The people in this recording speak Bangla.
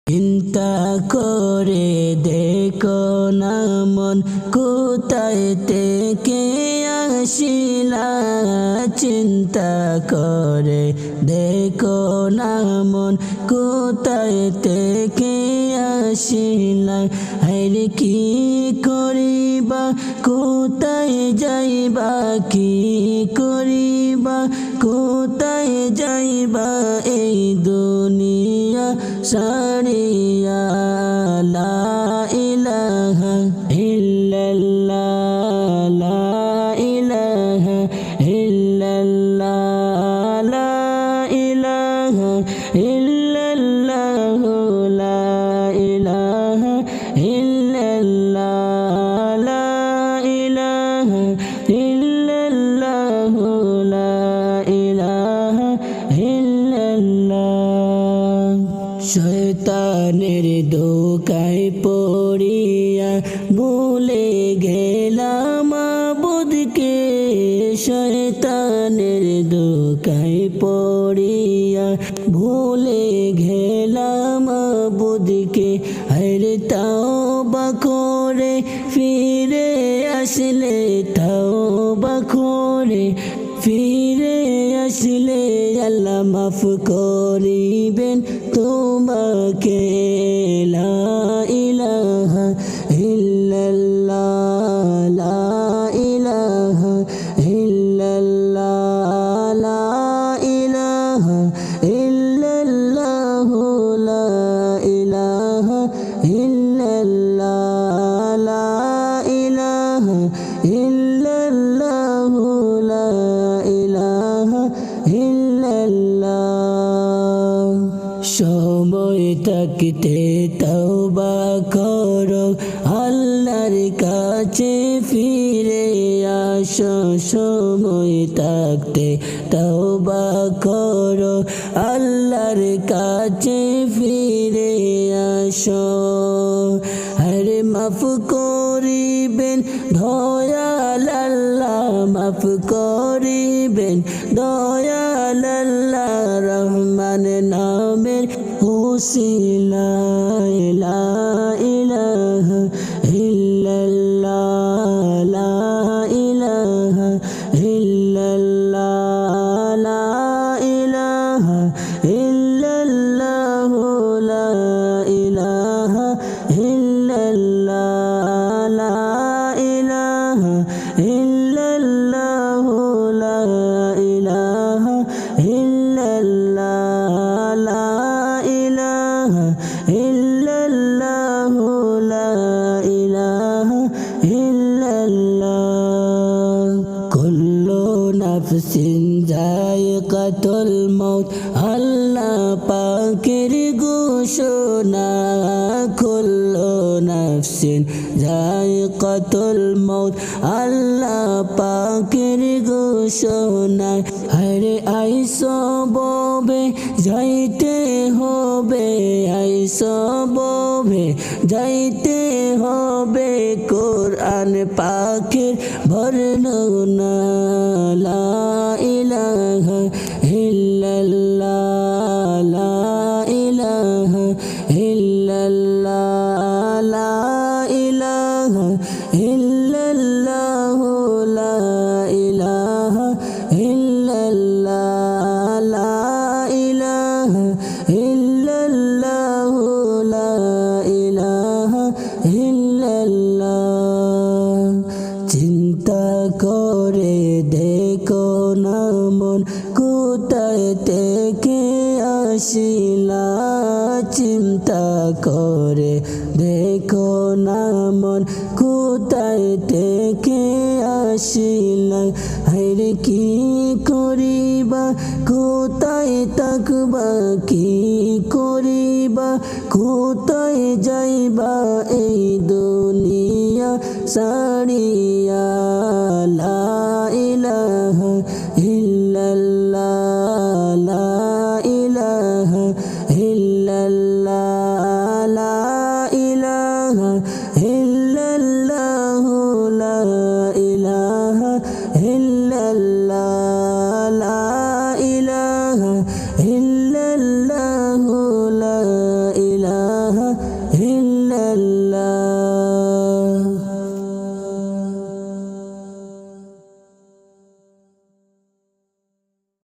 চিন্তা করে দেখো না মন কোথায় থেকে আসিলা, চিন্তা করে দেখো না মন কোথায় থেকে আসিলা। হায়রে কি করিবা কোথায় যাইবা, কি করিবা কোথায় যাইবা এই দুনিয়া সারিয়া। লা ইলাহা ইল্লাল্লাহ, লা ইলাহা ইল্লাল্লাহ, লা ইলাহা ইল্লাল্লাহ, লা ইলাহা ইল্লাল্লাহ, লা ইলাহা ইল্লাল্লাহ, লা ইলাহা ইল্লাল্লাহ। শয়তানের ধোঁকায় পড়িয়া ভুলে গেলাম মাবুদকে, শয়তানের ধোঁকায় পড়িয়া ভুলে গেলাম মাবুদকে। হায়রে তাওবা করে ফিরে আসলে, তাওবা করে ফিরে আসলে আল্লাহ মাফ করিবেন তোমাকে। লা ইলাহা ইল্লাল্লাহ, লা ইলাহা ইল্লাল্লাহ, লা ইলাহা ইল্লাল্লাহ, লা ইলাহা ইল্লাল্লাহ, লা ইলাহা ইল্লাল্লাহ, লা ইলাহা ইল্লাল্লাহ। সময় থাকতে তওবা করো, আল্লাহর কাছে ফিরে আসো। সময় থাকতে তওবা করো, আল্লাহর কাছে ফিরে আসো। আরে মাফ করিবেন দয়াল আল্লাহ, মাফ করিবেন দয়াল আল্লাহ, রহমান নামের উসিলায়। লা ইলাহা ইল্লাল্লাহ, লা ইলাহা ইল্লাল্লাহ, লা ইলাহা ইল্লাল্লাহ, লা ইলাহা ইল্লাল্লাহ, লা ইলাহা ইল্লাল্লাহ, লা ইলাহা ইল্লাল্লাহ, লা ইলাহা ইল্লাল্লাহ, লা ইলাহা ইল্লাল্লাহ। কুল্লু নাফসিন যায়কাতুল মউত, আল্লাহ পাকের ঘোষণা। কুল্লু নাফসিন যায়কাতুল মউত, আল্লাহ পাকের ঘোষণা। হায়রে আইসো ববে যাইতে হবে, আইসো ববে যাইতে হবে কোরআন পাকের বর্ণনা। লা ইলাহা ইল্লাল্লাহ, লা ইলাহা ইল্লাল্লাহ, লা ইলাহা ইল্লাল্লাহ, লা ইলাহা ইল্লাল্লাহ, লা ইলাহা ইল্লাল্লাহ, লা ইলাহা ইল্লাল্লাহ। চিন্তা করে দেখো না মন কোথায় থেকে আসিলা, চিন্তা করে দেখো না মন কোথায় থেকে আসিলা। হায়রে কি করিবা কোথায় থাকবা, কি করিবা কোথায় যাইবা এই দুনিয়া সারিয়া। লা ইলাহা ইল্লাল্লাহ, লা ইলাহা ইল্লাল্লাহ, লা ইলাহা ইল্লাল্লাহ, লা ইলাহা ইল্লাল্লাহ, লা ইলাহা ইল্লাল্লাহ, লা ইলাহা ইল্লাল্লাহ